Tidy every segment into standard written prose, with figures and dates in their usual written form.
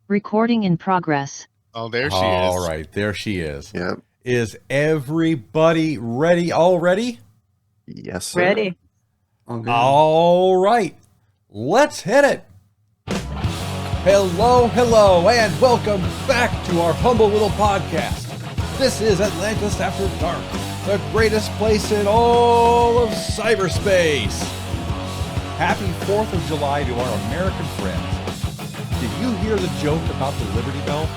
Recording in progress. Oh, there she is. All right, there she is. Yep. Is everybody ready already? Yes, sir. Ready. Okay. All right, let's hit it. Hello, hello, and welcome back to our humble little podcast. This is Atlantis After Dark, the greatest place in all of cyberspace. Happy 4th of July to our American friends. Did you hear the joke about the Liberty Bell?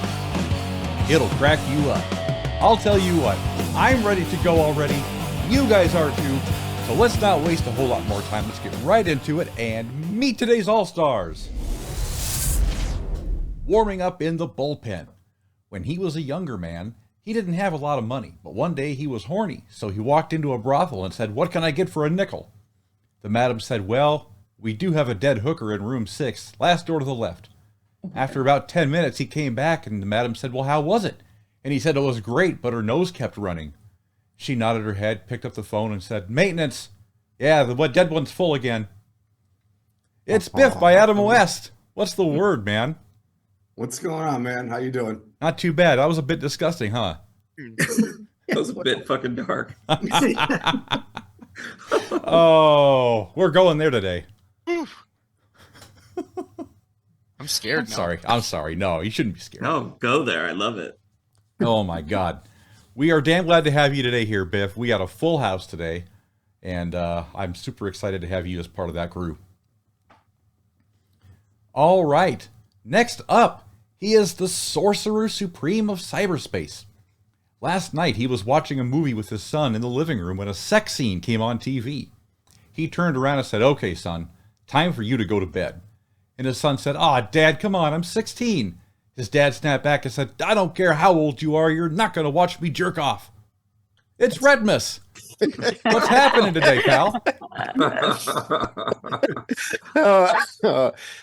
It'll crack you up. I'll tell you what, I'm ready to go already. You guys are too. So let's not waste a whole lot more time. Let's get right into it and meet today's All-Stars. Warming up in the bullpen. When he was a younger man, he didn't have a lot of money, but one day he was horny, so he walked into a brothel and said, "What can I get for a nickel?" The madam said, "Well, we do have a dead hooker in room 6, last door to the left." After about 10 minutes, he came back and the madam said, "Well, how was it?" And he said it was great, but her nose kept running. She nodded her head, picked up the phone and said, "Maintenance. Yeah, the dead one's full again." It's Biff by Adam West. What's the word, man? What's going on, man? How you doing? Not too bad. That was a bit disgusting, huh? That was a bit fucking dark. Oh, we're going there today. I'm scared now. I'm sorry. No, you shouldn't be scared. No, go there. I love it. Oh, my God. We are damn glad to have you today here, Biff. We got a full house today, and I'm super excited to have you as part of that crew. All right. Next up, he is the Sorcerer Supreme of cyberspace. Last night, he was watching a movie with his son in the living room when a sex scene came on TV. He turned around and said, "Okay, son, time for you to go to bed." And his son said, "Aw, Dad, come on, I'm 16. His dad snapped back and said, "I don't care how old you are, you're not going to watch me jerk off." It's Retpmus. What's happening today, pal?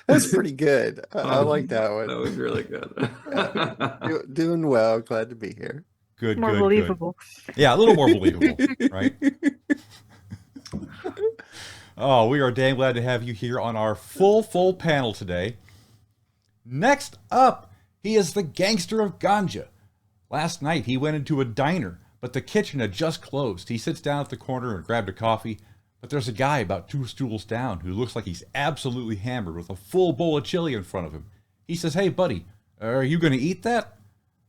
That's pretty good. I like that one. That was really good. Doing well. Glad to be here. Good, More good, believable. good. Yeah, a little more believable, right? Oh, we are damn glad to have you here on our full panel today. Next up, he is the gangster of ganja. Last night, he went into a diner, but the kitchen had just closed. He sits down at the corner and grabbed a coffee, but there's a guy about 2 stools down who looks like he's absolutely hammered with a full bowl of chili in front of him. He says, "Hey, buddy, are you going to eat that?"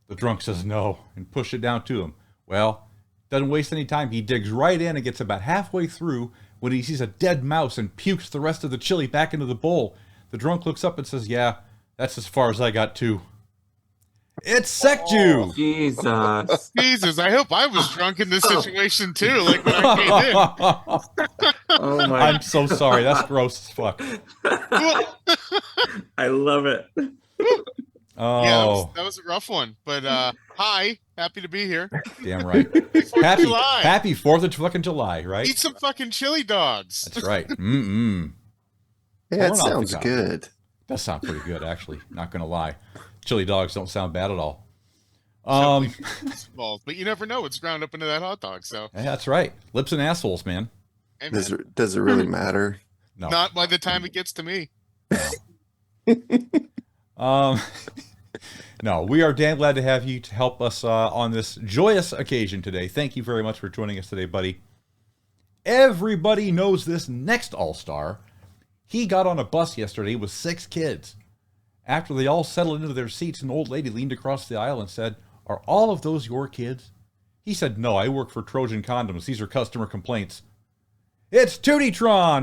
The drunk says no and pushes it down to him. Well, doesn't waste any time. He digs right in and gets about halfway through when he sees a dead mouse and pukes the rest of the chili back into the bowl. The drunk looks up and says, "Yeah, that's as far as I got too." It's Sekju. Jesus. Jesus, I hope I was drunk in this situation too, like when I came Oh my. I'm so sorry. That's gross as fuck. in. I love it. Oh, Yeah, that was a rough one. But hi, happy to be here. damn right. Happy July. Happy 4th of fucking July, right? Eat some fucking chili dogs. That's right. Mm-mm. Yeah, Corn it off the sounds cob. good. That sounds pretty good, actually. Not gonna lie. Chili dogs don't sound bad at all. Balls, but you never know what's ground up into that hot dog. So Yeah, that's right. Lips and assholes, man. hey, Does man, it really matter? No. not by the time it gets to me. No, we are damn glad to have you to help us on this joyous occasion today. Thank you very much for joining us today, buddy. Everybody knows this next All-Star. He got on a bus yesterday with 6 kids. After they all settled into their seats, an old lady leaned across the aisle and said, "Are all of those your kids?" He said, "No, I work for Trojan Condoms. These are customer complaints." It's Tewty.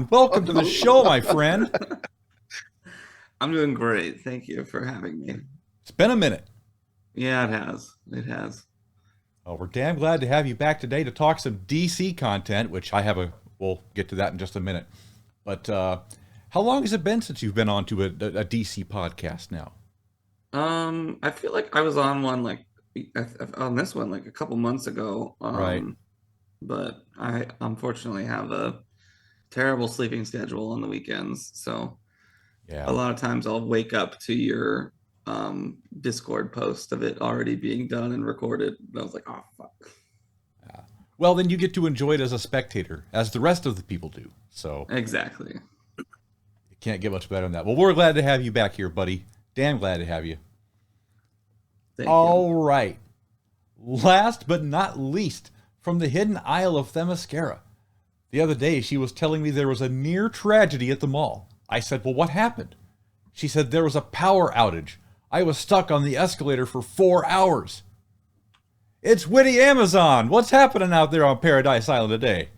Welcome to the show, my friend. I'm doing great. Thank you for having me. It's been a minute. Yeah, it has. It has. Well, we're damn glad to have you back today to talk some DC content, which we'll get to that in just a minute. But how long has it been since you've been on to a DC podcast now? I feel like I was on one on this one like a couple months ago. Right. But I unfortunately have a terrible sleeping schedule on the weekends, so Yeah. a lot of times I'll wake up to your Discord post of it already being done and recorded. And I was like, oh fuck. Well, then you get to enjoy it as a spectator, as the rest of the people do. So Exactly. you can't get much better than that. Well, we're glad to have you back here, buddy. Damn glad to have you. Thank you. All right. Last but not least, from the hidden Isle of Themyscira. The other day, she was telling me there was a near tragedy at the mall. I said, well, what happened? She said there was a power outage. I was stuck on the escalator for 4 hours. It's Witty Amazon. What's happening out there on Paradise Island today?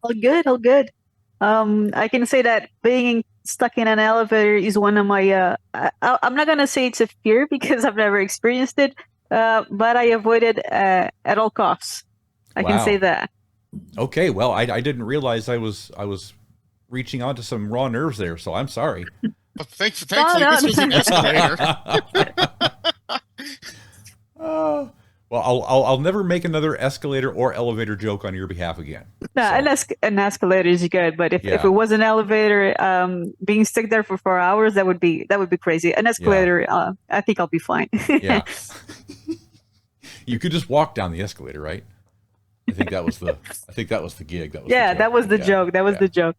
All good, all good. I can say that being stuck in an elevator is one of my. I'm not gonna say it's a fear because I've never experienced it, but I avoid it at all costs. I can Wow. say that. Okay, well, I didn't realize I was reaching onto some raw nerves there, so I'm sorry. Well, thankfully, no. this was an escalator. Well, I'll never make another escalator or elevator joke on your behalf again. No, an escalator is good, but if it was an elevator, being stuck there for 4 hours, that would be crazy. An escalator, I think I'll be fine. Yeah. You could just walk down the escalator, right? I think that was the gig. That was the joke. That was the joke.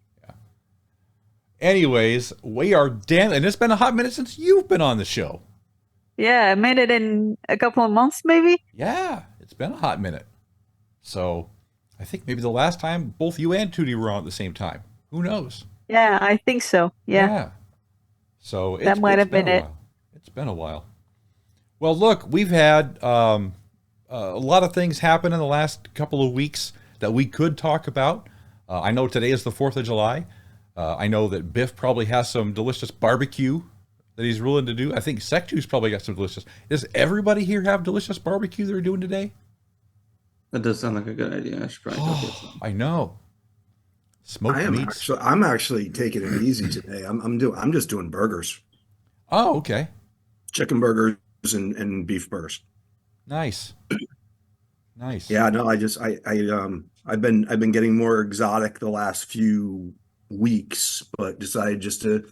Anyways, we are and it's been a hot minute since you've been on the show. Yeah, I made it in a couple of months, maybe. Yeah, it's been a hot minute. So I think maybe the last time both you and Tewty were on at the same time. Who knows? Yeah, I think so. Yeah. So that might have been it. It's been a while. Well, look, we've had a lot of things happen in the last couple of weeks that we could talk about. I know today is the 4th of July. I know that Biff probably has some delicious barbecue that he's willing to do. I think Sekju's probably got some delicious. Does everybody here have delicious barbecue they're doing today? That does sound like a good idea. I should probably go get some. I know. Smoked meats. I'm actually taking it easy today. I'm just doing burgers. Oh, okay. Chicken burgers and beef burgers. Nice. Nice. Yeah, no, I've been getting more exotic the last few weeks, but decided just to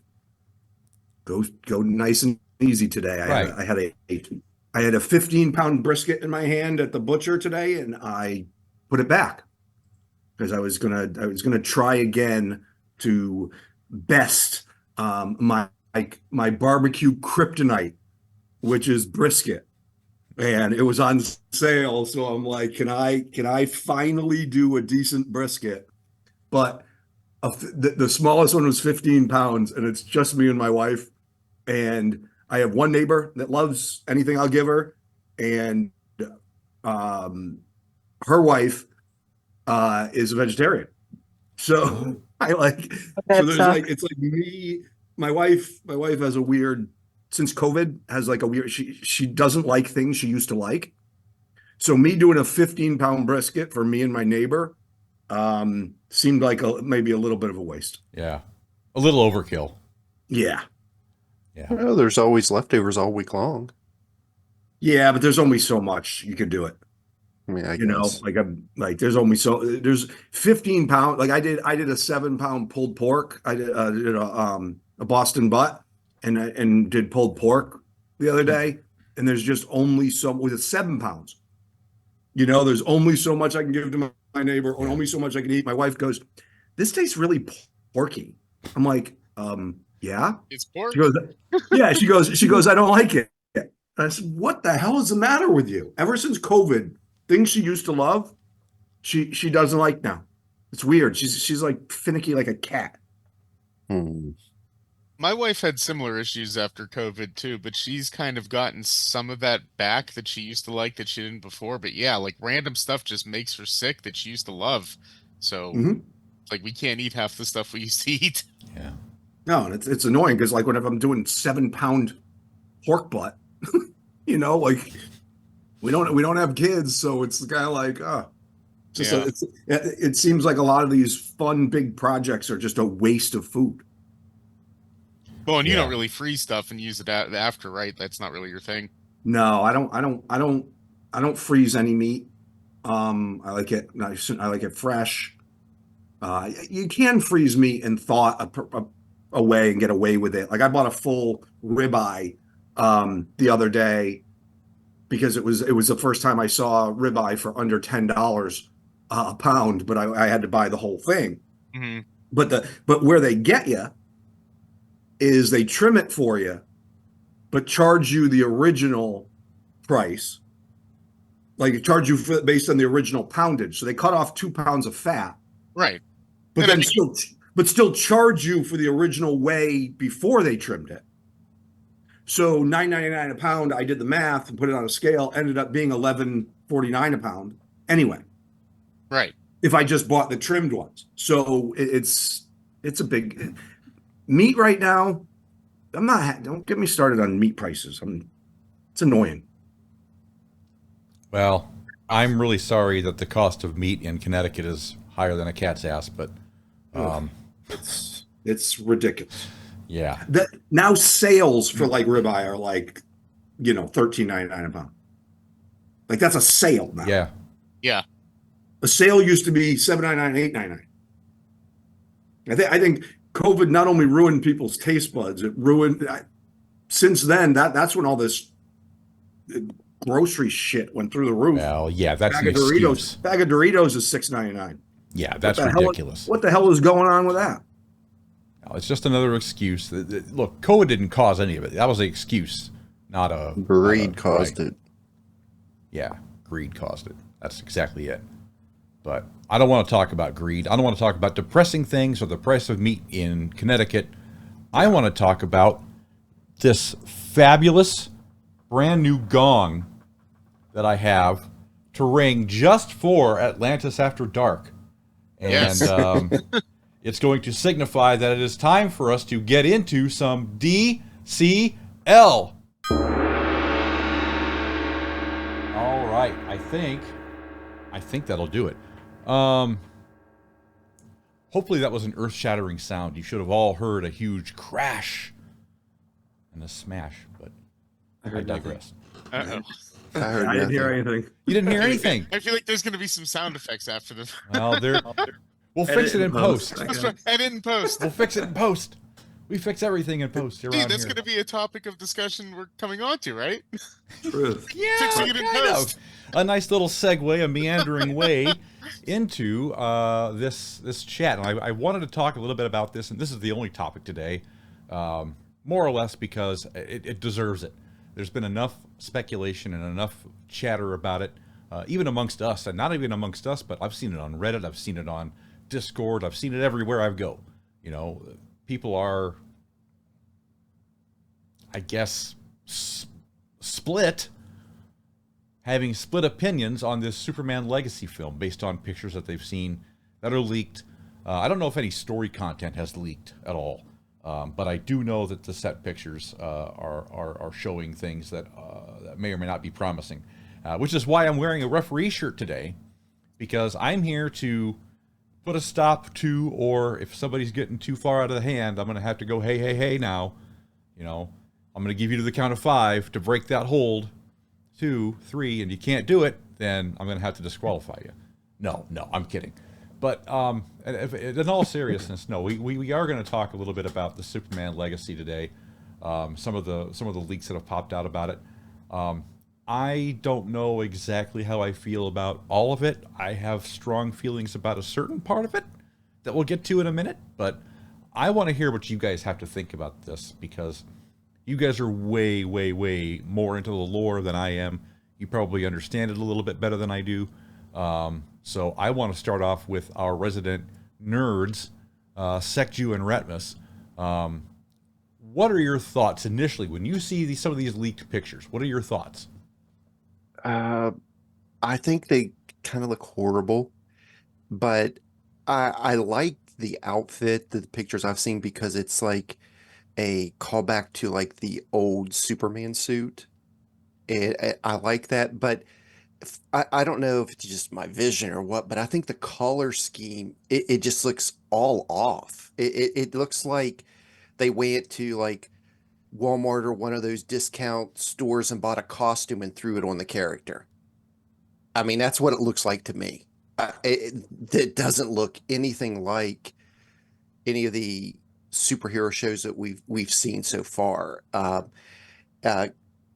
go nice and easy today. Right. I had a 15-pound brisket in my hand at the butcher today, and I put it back because I was gonna try again to best my barbecue kryptonite, which is brisket, and it was on sale. So I'm like, can I finally do a decent brisket? But the smallest one was 15 pounds, and it's just me and my wife. And I have one neighbor that loves anything I'll give her, and her wife is a vegetarian. So it's like me, my wife has a weird, since COVID has like a weird, she doesn't like things she used to like. So me doing a 15-pound brisket for me and my neighbor seemed like maybe a little bit of a waste. Yeah. A little overkill. Yeah. Yeah. Well, there's always leftovers all week long. Yeah, but there's only so much you can do it. I mean, I know, guess. there's 15 pounds. Like I did a 7-pound pulled pork. I did a Boston butt and did pulled pork the other day. And there's just only with 7 pounds. You know, there's only so much I can give to my neighbor, or only so much I can eat. My wife goes, "This tastes really porky." I'm like, yeah. It's pork. She goes, yeah. She goes, "I don't like it." I said, "What the hell is the matter with you?" Ever since COVID, things she used to love, she doesn't like now. It's weird. She's like finicky like a cat. My wife had similar issues after COVID too, but she's kind of gotten some of that back that she used to like that she didn't before. But yeah, like random stuff just makes her sick that she used to love. So like we can't eat half the stuff we used to eat. Yeah. No, and it's annoying because like whenever I'm doing 7-pound pork butt, you know, like we don't have kids, so it's kind of like it seems like a lot of these fun big projects are just a waste of food. Well, and you don't really freeze stuff and use it after, right? That's not really your thing. No, I don't freeze any meat. I like it nice. I like it fresh. You can freeze meat and thaw away and get away with it. Like I bought a full ribeye the other day because it was the first time I saw ribeye for under $10 a pound, but I had to buy the whole thing. Mm-hmm. But where they get you is they trim it for you, but charge you the original price. Like charge you based on the original poundage. So they cut off 2 pounds of fat, Right. but And I then mean- still charge you for the original weigh before they trimmed it. So $9.99 a pound. I did the math and put it on a scale. Ended up being $11.49 a pound. Anyway, Right. if I just bought the trimmed ones, so it's a big meat right now. Don't get me started on meat prices. It's annoying. Well, I'm really sorry that the cost of meat in Connecticut is higher than a cat's ass, but It's ridiculous. yeah. Now sales for like ribeye are like, $13.99 a pound. Like that's a sale now. Yeah. Yeah. A sale used to be $7.99, $8.99. I think COVID not only ruined people's taste buds, it ruined. Since then, that's when all this grocery shit went through the roof. Well, yeah, that's an Bag of Doritos. excuse. Bag of Doritos is $6.99. Yeah, that's What the hell- ridiculous. What the hell is going on with that? No, it's just another excuse. Look, COVID didn't cause any of it. That was an excuse, not a Greed caused right. it. Yeah, greed caused it. That's exactly it. But I don't want to talk about greed. I don't want to talk about depressing things or the price of meat in Connecticut. I want to talk about this fabulous brand new gong that I have to ring just for Atlantis After Dark. And Yes. it's going to signify that it is time for us to get into some DCL. All right, I think that'll do it. Hopefully that was an earth-shattering sound. You should have all heard a huge crash and a smash, but I digress. Uh-oh. I heard I didn't hear nothing. anything. You didn't hear anything. I feel like there's going to be some sound effects after the. Well, we'll fix it in post. That's right. Edit in post. We'll fix it in post. We fix everything in post around Dude, that's here. going to be a topic of discussion we're coming on to, right? Truth. Yeah, Fixing it in kind post. of. A nice little segue, a meandering way into this chat. And I wanted to talk a little bit about this, and this is the only topic today, more or less because it deserves it. There's been enough speculation and enough chatter about it, even amongst us, and not even amongst us, but I've seen it on Reddit, I've seen it on Discord, I've seen it everywhere I go. People are, I guess, split, having split opinions on this Superman Legacy film based on pictures that they've seen that are leaked. I don't know if any story content has leaked at all, but I do know that the set pictures are showing things that may or may not be promising, which is why I'm wearing a referee shirt today, because I'm here to put a stop to, or if somebody's getting too far out of the hand, I'm going to have to go, hey now. I'm going to give you to the count of 5 to break that hold. 2, 3, and you can't do it, then I'm going to have to disqualify you. No, I'm kidding. But in all seriousness, no, we are going to talk a little bit about the Superman Legacy today. Some of the leaks that have popped out about it. I don't know exactly how I feel about all of it. I have strong feelings about a certain part of it that we'll get to in a minute, but I want to hear what you guys have to think about this, because you guys are way, way, way more into the lore than I am. You probably understand it a little bit better than I do. So I want to start off with our resident nerds, Sekju and Retpmus. What are your thoughts initially when you see some of these leaked pictures? What are your thoughts? I think they kind of look horrible, but I like the outfit, the pictures I've seen, because it's like a callback to like the old Superman suit. I like that, but I don't know if it's just my vision or what, but I think the color scheme, it just looks all off. It looks like they went to like Walmart or one of those discount stores and bought a costume and threw it on the character. I mean, that's what it looks like to me. It doesn't look anything like any of the superhero shows that we've seen so far.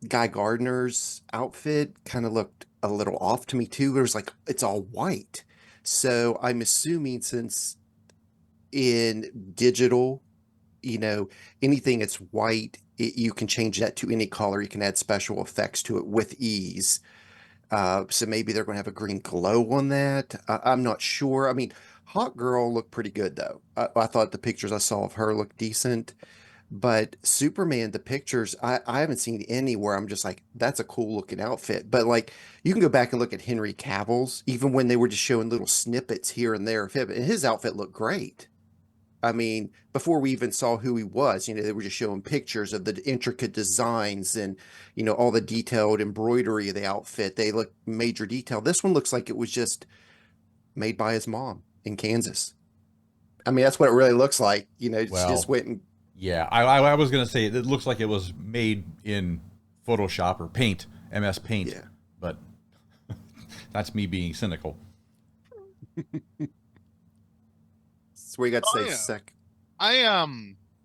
Guy Gardner's outfit kind of looked a little off to me too. It was like, it's all white. So I'm assuming, since in digital you know, anything that's white, you can change that to any color. You can add special effects to it with ease. So maybe they're going to have a green glow on that. I'm not sure. I mean, Hawk Girl looked pretty good though. I thought the pictures I saw of her looked decent, but Superman, the pictures, I haven't seen any where I'm just like, that's a cool looking outfit. But like, you can go back and look at Henry Cavill's, even when they were just showing little snippets here and there of him, and his outfit looked great. I mean, before we even saw who he was, you know, they were just showing pictures of the intricate designs and, you know, all the detailed embroidery of the outfit. They look major detail. This one looks like it was just made by his mom in Kansas. I mean, that's what it really looks like. You know, she Well, just went and yeah, I was going to say it looks like it was made in Photoshop or Paint, MS Paint, yeah. but that's me being cynical. So we got to Oh, say yeah. sec.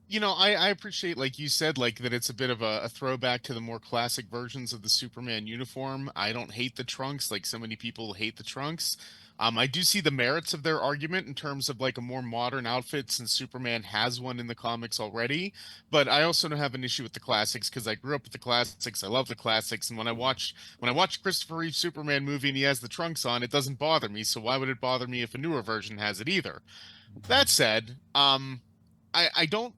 You know, I appreciate, like you said, like that it's a bit of a throwback to the more classic versions of the Superman uniform. I don't hate the trunks like so many people hate the trunks. I do see the merits of their argument in terms of like a more modern outfit since Superman has one in the comics already. But I also don't have an issue with the classics because I grew up with the classics. I love the classics, and when I watch Christopher Reeve Superman movie and he has the trunks on, it doesn't bother me. So why would it bother me if a newer version has it either? That said, I don't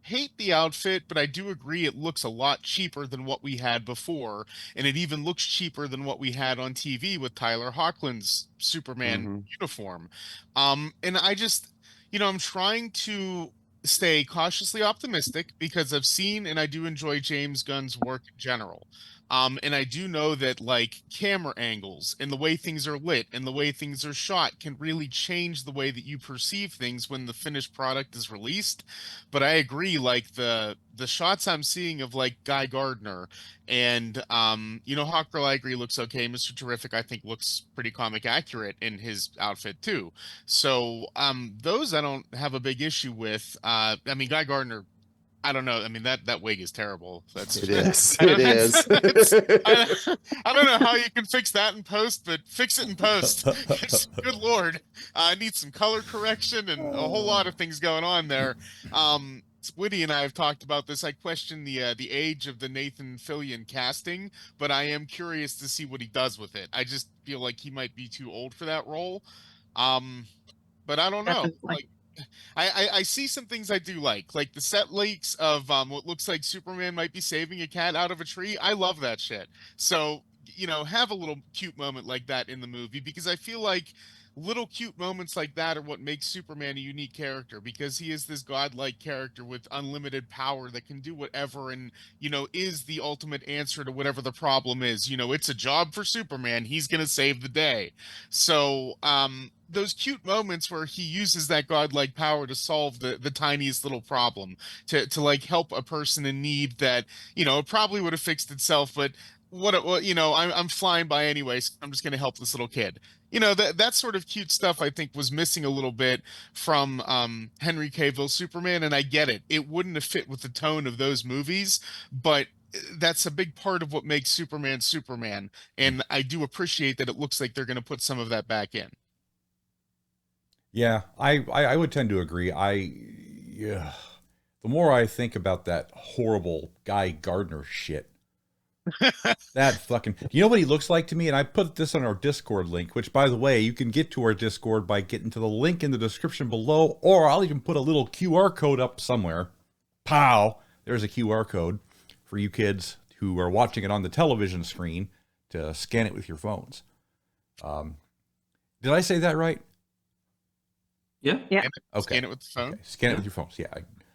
hate the outfit, but I do agree it looks a lot cheaper than what we had before, and it even looks cheaper than what we had on TV with Tyler Hoechlin's Superman Mm-hmm. uniform. And I just, I'm trying to stay cautiously optimistic because I've seen and I do enjoy James Gunn's work in general. And I do know that like camera angles and the way things are lit and the way things are shot can really change the way that you perceive things when the finished product is released. But I agree, like the shots I'm seeing of like Guy Gardner and Hawk Girl, I agree looks okay. Mr. Terrific, I think looks pretty comic accurate in his outfit too. So those I don't have a big issue with. I mean Guy Gardner, I don't know. I mean that wig is terrible. That's It is. I It don't is. I don't know how you can fix that in post, but fix it in post. Good Lord. I need some color correction and a whole lot of things going on there. Witty and I have talked about this. I question the age of the Nathan Fillion casting, but I am curious to see what he does with it. I just feel like he might be too old for that role. Um, but I don't That's know. a point. Like I see some things I do like the set leaks of what looks like Superman might be saving a cat out of a tree. I love that shit. So, have a little cute moment like that in the movie because I feel like little cute moments like that are what makes Superman a unique character because he is this godlike character with unlimited power that can do whatever and, is the ultimate answer to whatever the problem is. It's a job for Superman. He's going to save the day. So, those cute moments where he uses that godlike power to solve the tiniest little problem, to like help a person in need that, it probably would have fixed itself, but I'm flying by anyway, so I'm just going to help this little kid. That sort of cute stuff I think was missing a little bit from Henry Cavill Superman, and I get it. It wouldn't have fit with the tone of those movies, but that's a big part of what makes Superman Superman, and I do appreciate that it looks like they're going to put some of that back in. Yeah, I would tend to agree. Yeah, the more I think about that horrible Guy Gardner shit, that fucking, you know what he looks like to me? And I put this on our Discord link, which by the way, you can get to our Discord by getting to the link in the description below, or I'll even put a little QR code up somewhere. Pow! There's a QR code for you kids who are watching it on the television screen to scan it with your phones. Did I say that right? Yeah. Yeah. Okay. Scan it with the phone. Okay. Scan it with your phones. Yeah.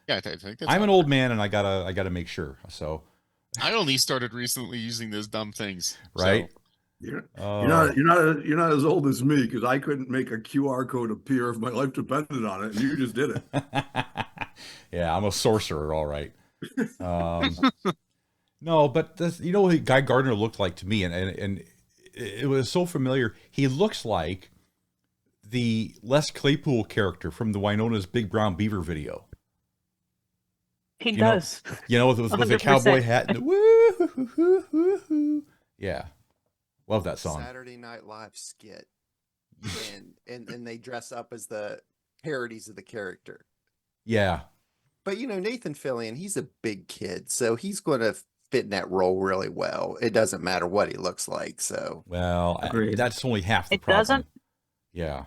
Yeah, I think that's I'm an all old man and I gotta make sure. So I only started recently using those dumb things. right. So. You're Oh. not as old as me because I couldn't make a QR code appear if my life depended on it, and you just did it. Yeah, I'm a sorcerer, all right. No, but this, you know what Guy Gardner looked like to me, and it was so familiar. He looks like the Les Claypool character from the Winona's Big Brown Beaver video. He does. With the 100%. cowboy hat and the woo-hoo-hoo-hoo-hoo. Yeah. Love that song. Saturday Night Live skit, and they dress up as the parodies of the character. Yeah. But Nathan Fillion, he's a big kid, so he's going to fit in that role really well. It doesn't matter what he looks like. So, Well, Agreed. that's only half the It problem. doesn't? Yeah.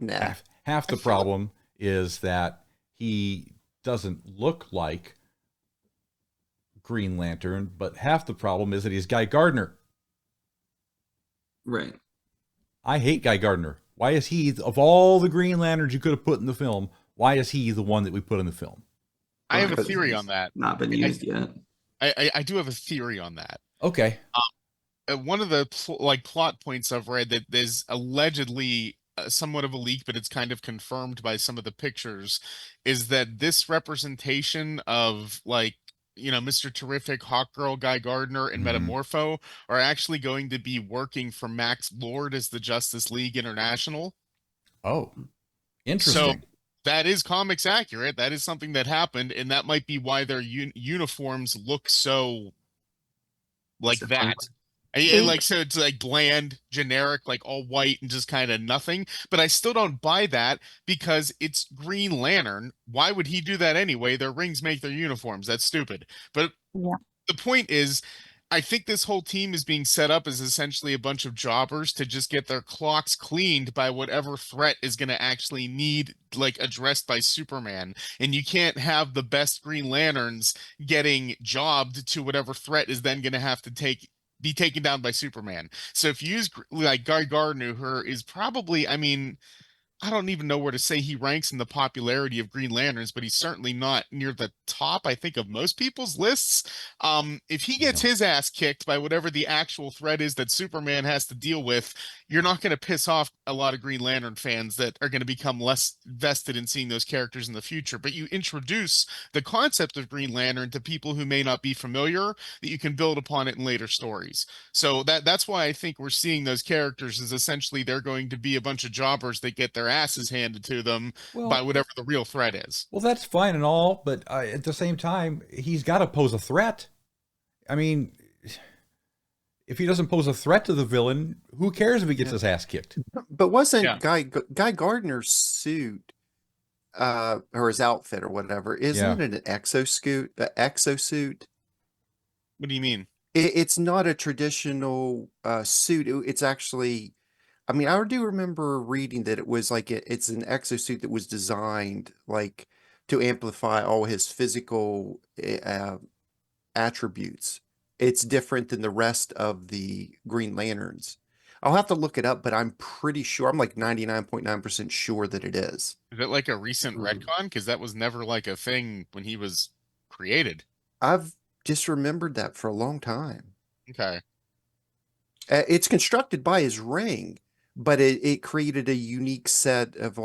nah. Half the problem is that he doesn't look like Green Lantern, but half the problem is that he's Guy Gardner. Right. I hate Guy Gardner. Why is he, of all the Green Lanterns you could have put in the film, why is he the one that we put in the film? I have a Because theory he's on that. Not been used yet. I do have a theory on that. Okay. One of the plot points I've read that there's allegedly somewhat of a leak, but it's kind of confirmed by some of the pictures, is that this representation of Mr. Terrific, Hawkgirl, Guy Gardner, and Mhm. Metamorpho are actually going to be working for Max Lord as the Justice League International. Oh, interesting. So that is comics accurate. That is something that happened, and that might be why their uniforms look so like that. So it's like bland, generic, like all white and just kind of nothing. But I still don't buy that because it's Green Lantern. Why would he do that anyway? Their rings make their uniforms. That's stupid. But Yeah. the point is, I think this whole team is being set up as essentially a bunch of jobbers to just get their clocks cleaned by whatever threat is going to actually need addressed by Superman. And you can't have the best Green Lanterns getting jobbed to whatever threat is then going to have to be taken down by Superman. So if you use Guy Gardner, who is probably, I don't even know where to say he ranks in the popularity of Green Lanterns, but he's certainly not near the top, I think, of most people's lists. If he gets his ass kicked by whatever the actual threat is that Superman has to deal with, you're not going to piss off a lot of Green Lantern fans that are going to become less vested in seeing those characters in the future. But you introduce the concept of Green Lantern to people who may not be familiar, that you can build upon it in later stories. So that's why I think we're seeing those characters as essentially they're going to be a bunch of jobbers that get their asses handed to them by whatever the real threat is. Well, that's fine and all, but at the same time, he's got to pose a threat. I mean, if he doesn't pose a threat to the villain, who cares if he gets his ass kicked? But wasn't Guy Gardner's suit, or his outfit or whatever, isn't it an exosuit? Exosuit? What do you mean? It's not a traditional suit. It's actually, I do remember reading that it was it's an exosuit that was designed to amplify all his physical attributes. It's different than the rest of the Green Lanterns. I'll have to look it up, but I'm pretty sure, I'm 99.9% sure that it is. Is it like a recent retcon? Because that was never a thing when he was created. I've just remembered that for a long time. Okay. It's constructed by his ring, but it created a unique set of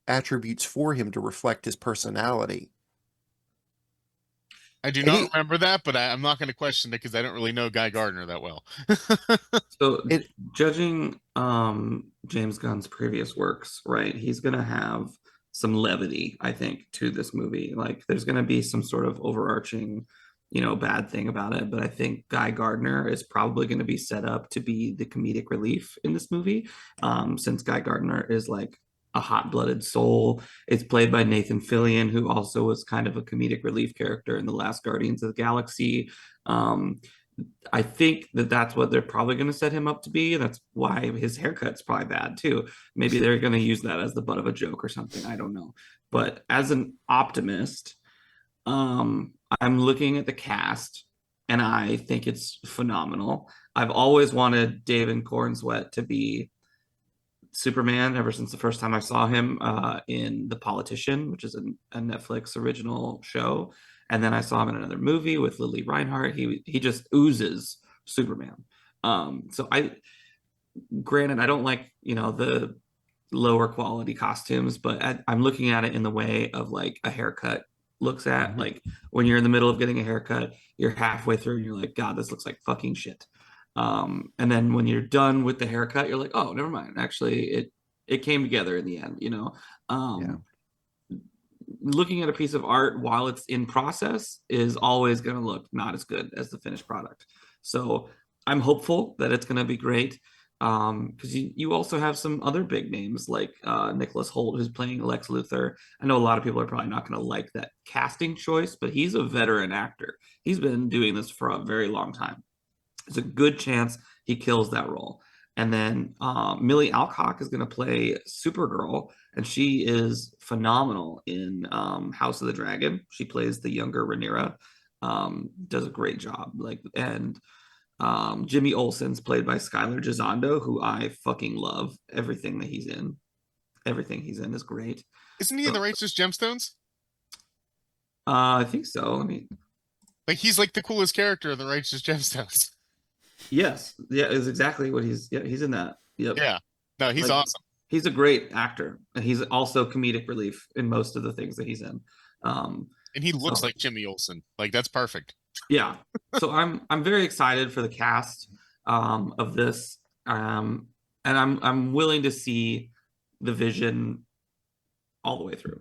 attributes for him to reflect his personality. I do not remember that, but I'm not going to question it because I don't really know Guy Gardner that well. So judging James Gunn's previous works, right, he's going to have some levity, I think, to this movie. There's going to be some sort of overarching, bad thing about it. But I think Guy Gardner is probably going to be set up to be the comedic relief in this movie, since Guy Gardner is a hot-blooded soul. It's played by Nathan Fillion, who also was kind of a comedic relief character in the last Guardians of the Galaxy. I think that's what they're probably going to set him up to be. That's why his haircut's probably bad too. Maybe they're going to use that as the butt of a joke or something. I don't know. But as an optimist, I'm looking at the cast and I think it's phenomenal. I've always wanted David Cornsweet to be Superman ever since the first time I saw him in The Politician, which is a Netflix original show. And then I saw him in another movie with Lily Reinhart. He just oozes Superman. So granted, I don't like, the lower quality costumes, but I'm looking at it in the way of a haircut looks at. When you're in the middle of getting a haircut, you're halfway through and you're like, God, this looks like fucking shit. And then when you're done with the haircut, you're like, oh, never mind. Actually, it came together in the end, Looking at a piece of art while it's in process is always going to look not as good as the finished product. So I'm hopeful that it's going to be great. because you also have some other big names like Nicholas Hoult, who's playing Lex Luthor. I know a lot of people are probably not going to like that casting choice, but he's a veteran actor. He's been doing this for a very long time. There's a good chance he kills that role. And then Millie Alcock is going to play Supergirl, and she is phenomenal in House of the Dragon. She plays the younger Rhaenyra, does a great job. And Jimmy Olsen's played by Skylar Gisondo, who I fucking love. Everything that he's in, everything he's in is great. Isn't he in the Righteous Gemstones? I think so. I mean, like he's like the coolest character in the Righteous Gemstones. Yes, yeah, is exactly what he's. Yeah, he's in that. Yep. Yeah, no, he's awesome. He's a great actor, and he's also comedic relief in most of the things that he's in. And he looks like Jimmy Olsen. Like that's perfect. Yeah. So I'm very excited for the cast of this, and I'm willing to see the vision all the way through.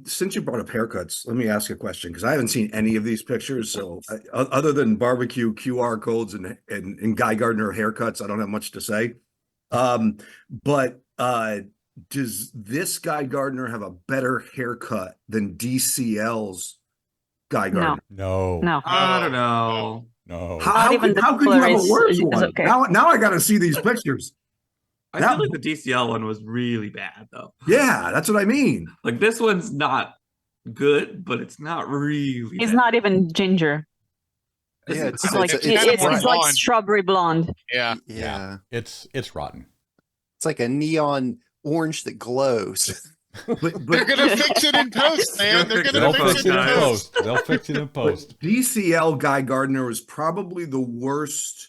Since you brought up haircuts, let me ask a question, because I haven't seen any of these pictures. So other than barbecue QR codes and Guy Gardner haircuts, I don't have much to say. But does this Guy Gardner have a better haircut than DCL's Guy Gardner? No. I don't know. No. How could you have a worse one? Okay. Now I got to see these pictures. I feel like the DCL one was really bad, though. Yeah, that's what I mean. Like this one's not good, but it's not really. He's bad. not even ginger. Yeah, It's like it's it's like strawberry blonde. Yeah. Yeah. It's rotten. It's like a neon orange that glows. But They're gonna fix it in post, man. They're They'll gonna fix it in post. They'll fix it in post. DCL Guy Gardner was probably the worst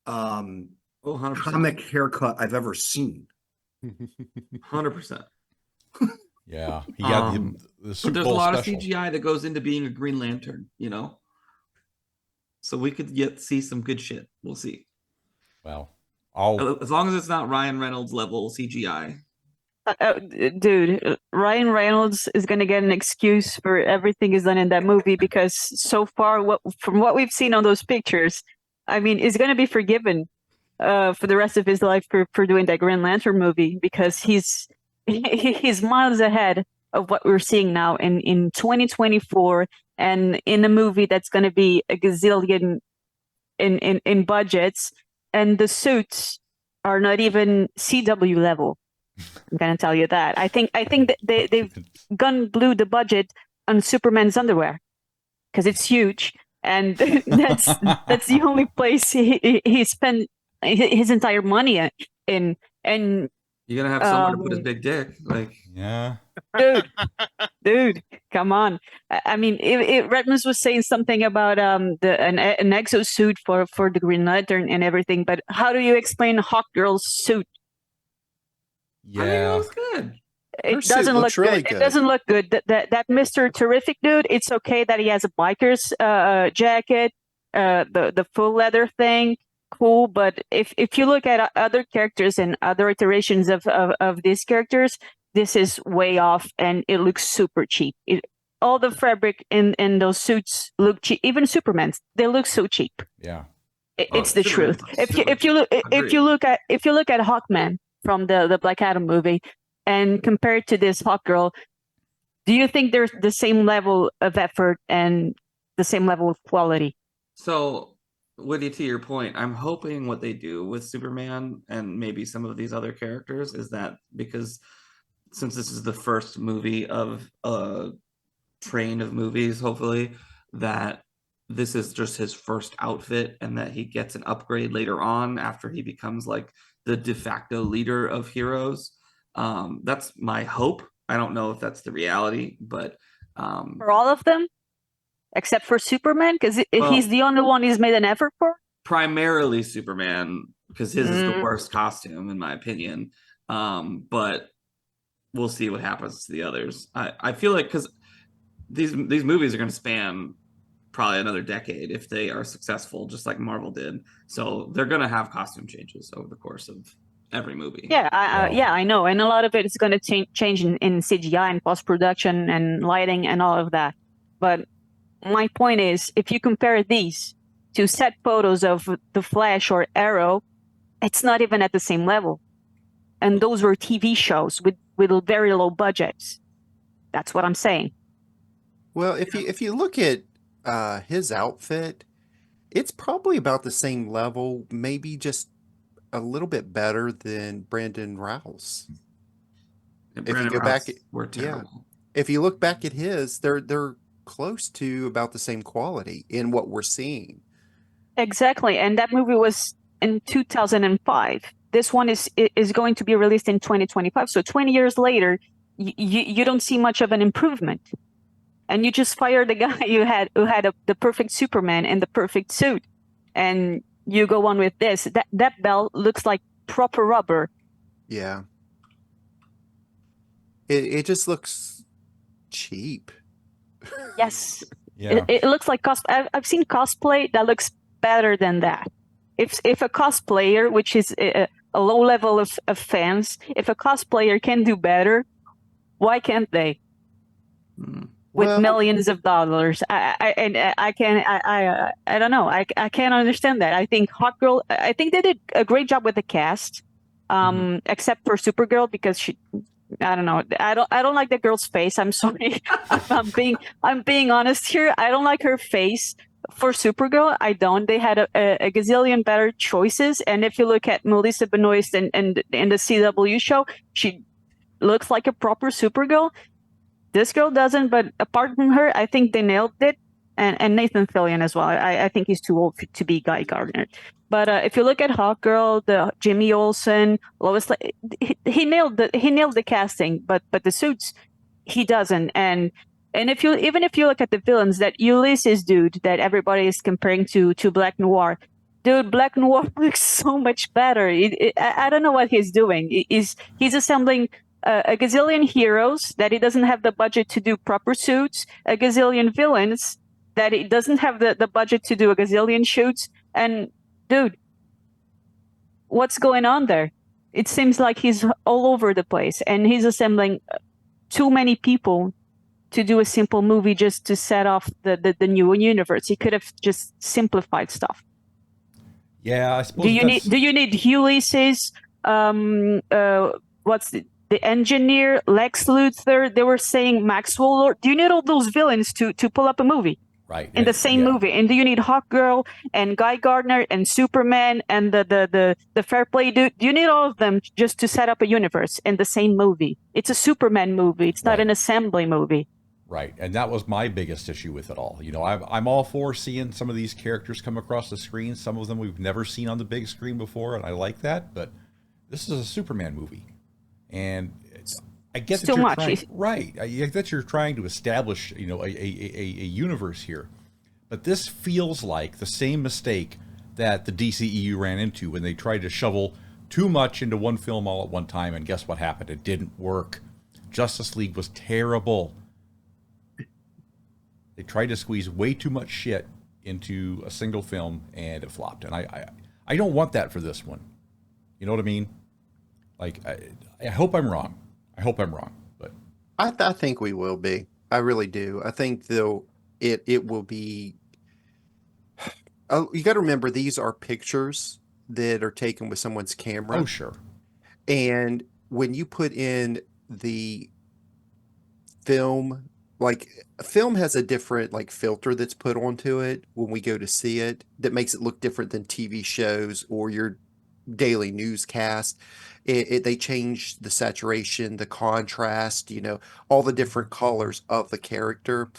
100%. comic haircut I've ever seen. 100%. Yeah, he got the Super But there's Bowl a lot special. of CGI that goes into being a Green Lantern, you know. So we could see some good shit. We'll see. Well, As long as it's not Ryan Reynolds level CGI. Dude, Ryan Reynolds is gonna get an excuse for everything he's done in that movie, because so far, from what we've seen on those pictures, I mean, he's gonna be forgiven for the rest of his life for doing that Green Lantern movie, because he's miles ahead of what we're seeing now in 2024, and in a movie that's gonna be a gazillion in budgets, and the suits are not even CW level. I'm gonna tell you that. I think that they've gun blew the budget on Superman's underwear, because it's huge, and that's the only place he spent his entire money in. And You're gonna have somewhere to put his big dick, like yeah. dude, come on. I mean, Retpmus was saying something about an exosuit for the Green Lantern and everything, but how do you explain Hawkgirl's suit? I think it Yeah. looks good. It Her suit doesn't look looks really good. good. It doesn't look good. That Mr. Terrific dude, it's okay that he has a biker's jacket, the full leather thing, cool. But if you look at other characters and other iterations of these characters, this is way off, and it looks super cheap. All the fabric in those suits look cheap. Even Superman's, they look so cheap. Yeah. It's the truth. Superman. If you look at Hawkman from the Black Adam movie and compare it to this Hawkgirl, do you think there's the same level of effort and the same level of quality? So, Witty, to your point, I'm hoping what they do with Superman and maybe some of these other characters is that, because since this is the first movie of a train of movies, hopefully, that this is just his first outfit and that he gets an upgrade later on after he becomes like the de facto leader of heroes. That's my hope. I don't know if that's the reality, but For all of them, except for Superman, because he's the only one he's made an effort for. Primarily Superman, because his is the worst costume in my opinion. But we'll see what happens to the others. I feel like, because these movies are going to span probably another decade if they are successful, just like Marvel did. So they're going to have costume changes over the course of every movie. Yeah, I know, and a lot of it is going to change in CGI and post production and lighting and all of that. But my point is, if you compare these to set photos of the Flash or Arrow, it's not even at the same level. And those were TV shows with very low budgets. That's what I'm saying. Well, if you look at his outfit, it's probably about the same level, maybe just a little bit better than Brandon Routh. And If you Brandon go back, Routh were terrible. if you look back at his, they're close to about the same quality in what we're seeing. Exactly, and that movie was in 2005. This one is going to be released in 2025. So 20 years later, you don't see much of an improvement, and you just fired the guy who had the perfect Superman and the perfect suit, and you go on with this. That belt looks like proper rubber. Yeah, it just looks cheap. Yes, Yeah. it looks like I've seen cosplay that looks better than that. If a cosplayer, which is a low level of fans, if a cosplayer can do better, why can't they? With millions of dollars, I don't know. I can't understand that. I think Hot Girl. I think they did a great job with the cast, except for Supergirl, because she. I don't know. I don't like the girl's face. I'm sorry. I'm being honest here. I don't like her face. For Supergirl, I don't. They had a gazillion better choices. And if you look at Melissa Benoist and in the CW show, she looks like a proper Supergirl. This girl doesn't, but apart from her, I think they nailed it. And Nathan Fillion as well. I think he's too old to be Guy Gardner. But if you look at Hawkgirl, the Jimmy Olsen, Lois, he nailed the casting, but the suits, he doesn't. And if you look at the villains, that Ulysses dude that everybody is comparing to Black Noir, dude, Black Noir looks so much better. I don't know what he's doing. He's assembling a gazillion heroes that he doesn't have the budget to do proper suits, a gazillion villains that he doesn't have the budget to do a gazillion shoots. And dude, what's going on there? It seems like he's all over the place, and he's assembling too many people to do a simple movie just to set off the new universe. He could have just simplified stuff. Yeah, I suppose. Do you need Ulysses? What's the engineer, Lex Luthor? They were saying Maxwell Lord. Do you need all those villains to pull up a movie? Right. In the same movie. And do you need Hawkgirl and Guy Gardner and Superman and the Fair Play dude? Do you need all of them just to set up a universe in the same movie? It's a Superman movie. It's not an assembly movie. Right. And that was my biggest issue with it all. You know, I'm all for seeing some of these characters come across the screen. Some of them we've never seen on the big screen before, and I like that. But this is a Superman movie. And I get that you're trying, right. I get that you're trying to establish, you know, a universe here, but this feels like the same mistake that the DCEU ran into when they tried to shovel too much into one film all at one time. And guess what happened? It didn't work. Justice League was terrible. They tried to squeeze way too much shit into a single film, and it flopped. And I don't want that for this one. You know what I mean? Like, I hope I'm wrong. But I think we will be. I really do. I think though it will be. You got to remember, these are pictures that are taken with someone's camera. Oh, sure. And when you put in the film, like, film has a different like filter that's put onto it when we go to see it that makes it look different than TV shows or your daily newscast. They change the saturation, the contrast, you know, all the different colors of the character.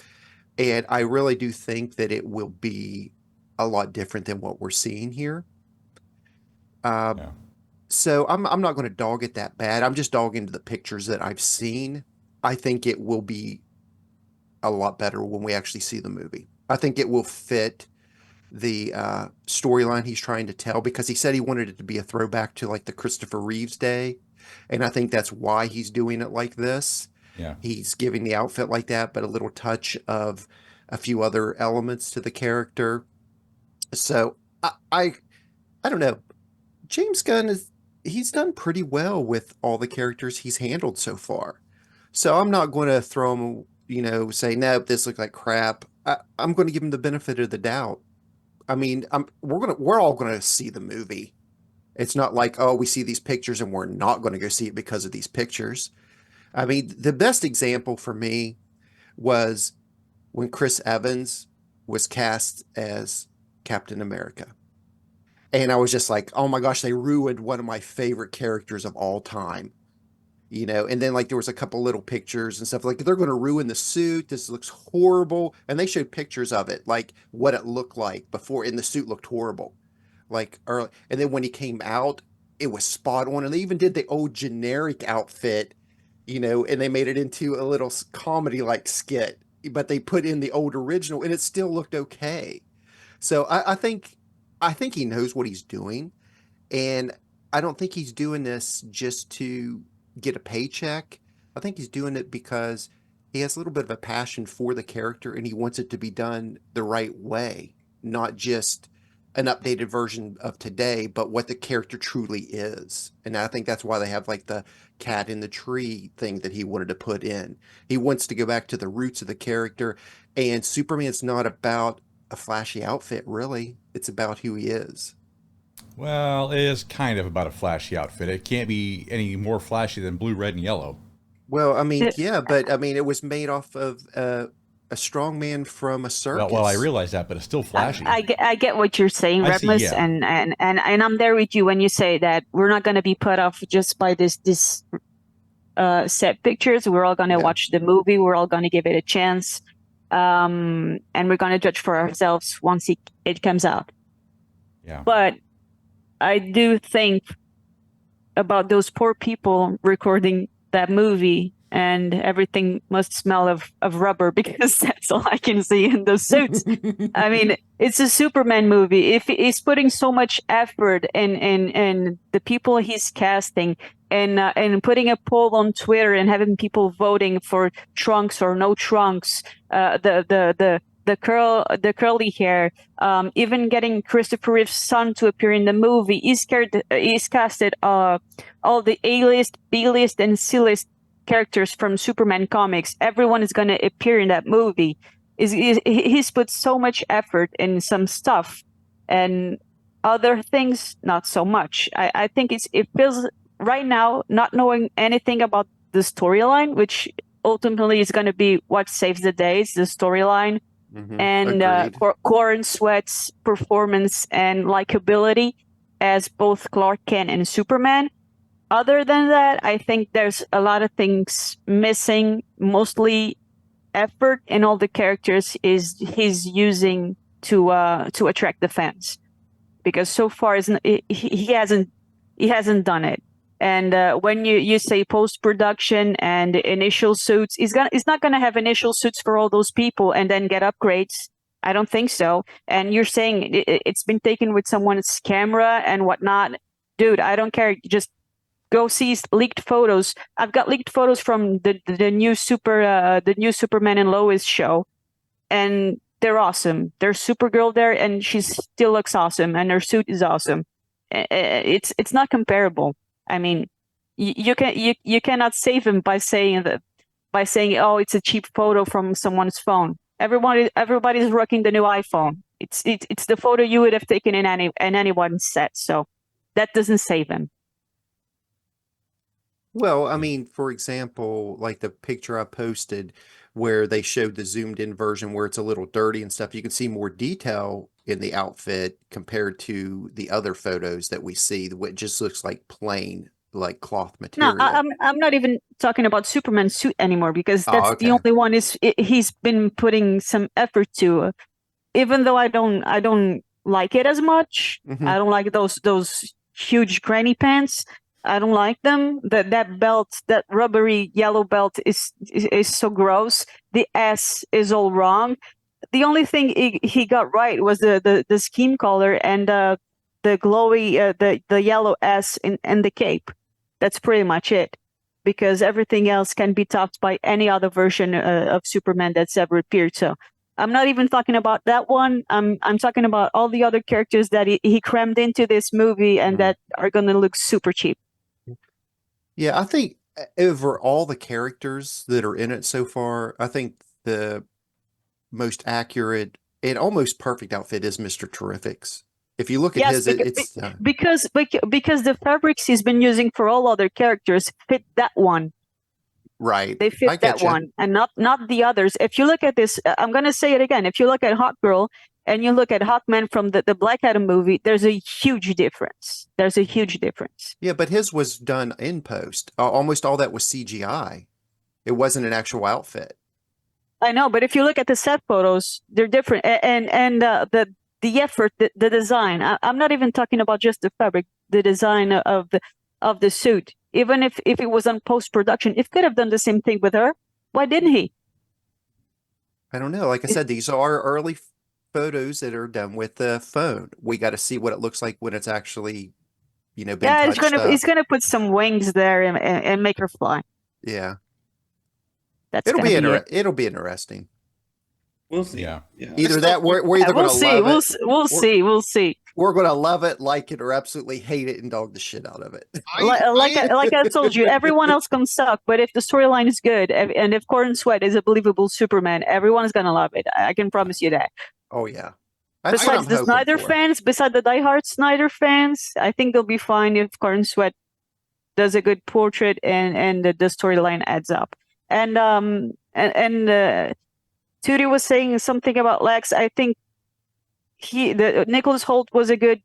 And I really do think that it will be a lot different than what we're seeing here. So I'm not going to dog it that bad. I'm just dogging the pictures that I've seen. I think it will be a lot better when we actually see the movie. I think it will fit the storyline he's trying to tell, because he said he wanted it to be a throwback to like the Christopher Reeves day, and I think that's why he's doing it like this. Yeah, he's giving the outfit like that, but a little touch of a few other elements to the character. So I don't know. James Gunn he's done pretty well with all the characters he's handled so far. So I'm not going to throw him, you know, say, no, this looks like crap. I'm going to give him the benefit of the doubt. I mean, we're all gonna see the movie. It's not like, oh, we see these pictures and we're not going to go see it because of these pictures. I mean, the best example for me was when Chris Evans was cast as Captain America. And I was just like, oh my gosh, they ruined one of my favorite characters of all time. And then like there was a couple little pictures and stuff like they're going to ruin the suit. This looks horrible. And they showed pictures of it, like what it looked like before, and the suit looked horrible. Like early, and then when he came out, it was spot on. And they even did the old generic outfit, and they made it into a little comedy like skit, but they put in the old original and it still looked okay. So I think he knows what he's doing. And I don't think he's doing this just to get a paycheck. I think he's doing it because he has a little bit of a passion for the character and he wants it to be done the right way, not just an updated version of today, but what the character truly is. And I think that's why they have like the cat in the tree thing that he wanted to put in. He wants to go back to the roots of the character. And Superman's not about a flashy outfit, really. It's about who he is. Well, it is kind of about a flashy outfit. It can't be any more flashy than blue, red, and yellow. Well, I mean, yeah, but I mean, it was made off of a strong man from a circus. Well, I realize that, but it's still flashy. I get what you're saying, Retpmus, yeah. and I'm there with you when you say that we're not going to be put off just by this set pictures. We're all going to watch the movie. We're all going to give it a chance, and we're going to judge for ourselves once it comes out. Yeah. But I do think about those poor people recording that movie, and everything must smell of rubber because that's all I can see in those suits. I mean, it's a Superman movie. If he's putting so much effort in the people he's casting and putting a poll on Twitter and having people voting for trunks or no trunks, the curly hair, even getting Christopher Reeve's son to appear in the movie. He's casted all the A-list, B-list, and C-list characters from Superman comics. Everyone is going to appear in that movie. He's put so much effort in some stuff, and other things not so much. I think it feels right now, not knowing anything about the storyline, which ultimately is going to be what saves the day, is the storyline. Mm-hmm. And Corin Sweat's performance and likability as both Clark Kent and Superman. Other than that, I think there's a lot of things missing. Mostly effort in all the characters he's using to attract the fans, because so far he hasn't done it. And when you say post-production and initial suits, he's not gonna have initial suits for all those people and then get upgrades. I don't think so. And you're saying it's been taken with someone's camera and whatnot. Dude, I don't care. Just go see leaked photos. I've got leaked photos from the new Superman and Lois show, and they're awesome. There's Supergirl there, and she still looks awesome, and her suit is awesome. It's not comparable. I mean, you cannot save him by saying oh, it's a cheap photo from someone's phone. Everybody's rocking the new iPhone. It's the photo you would have taken in anyone's set. So that doesn't save him. Well, I mean, for example, like the picture I posted where they showed the zoomed in version where it's a little dirty and stuff, you can see more detail in the outfit compared to the other photos that we see. It just looks like plain, like cloth material. No, I'm not even talking about Superman's suit anymore, because that's the only one he's been putting some effort to. Even though I don't like it as much. Mm-hmm. I don't like those huge granny pants. I don't like them. That belt, that rubbery yellow belt is so gross. The S is all wrong. The only thing he got right was the scheme collar and the glowy the yellow S and the cape. That's pretty much it, because everything else can be topped by any other version of Superman that's ever appeared. So I'm not even talking about that one. I'm talking about all the other characters that he crammed into this movie and that are going to look super cheap. Yeah, I think over all the characters that are in it so far, I think the most accurate an almost perfect outfit is Mr. Terrific's. If you look at Yes, his, it's because the fabrics he's been using for all other characters fit that one. right. They I fit that getcha. one, and not the others. If you look at this, I'm gonna say it again. If you look at Hawk Girl and you look at Hawkman from the Black Adam movie, there's a huge difference. There's a huge difference. Yeah, but his was done in post. Almost all that was CGI. It wasn't an actual outfit. I know, but if you look at the set photos, they're different, and the effort, the design. I'm not even talking about just the fabric, the design of the suit. Even if it was on post production, it could have done the same thing with her. Why didn't he? I don't know. Like I said, these are early photos that are done with the phone. We got to see what it looks like when it's actually, been Yeah, touched up. he's gonna put some wings there and make her fly. Yeah, That's it'll gonna be be it. it'll be interesting. We'll see. Yeah. Either that, we're either We'll going to see. love it. We'll see. We're going to love it, like it, or absolutely hate it and dog the shit out of it. Like I told you, everyone else can suck, but if the storyline is good and if Corn Sweat is a believable Superman, everyone's gonna love it. I can promise you that. Oh yeah. That's what Besides I'm the hoping Snyder for. fans, beside the diehard Snyder fans, I think they'll be fine if Corn Sweat does a good portrait and the storyline adds up. And Tewty was saying something about Lex. I think Nicholas Hoult was a good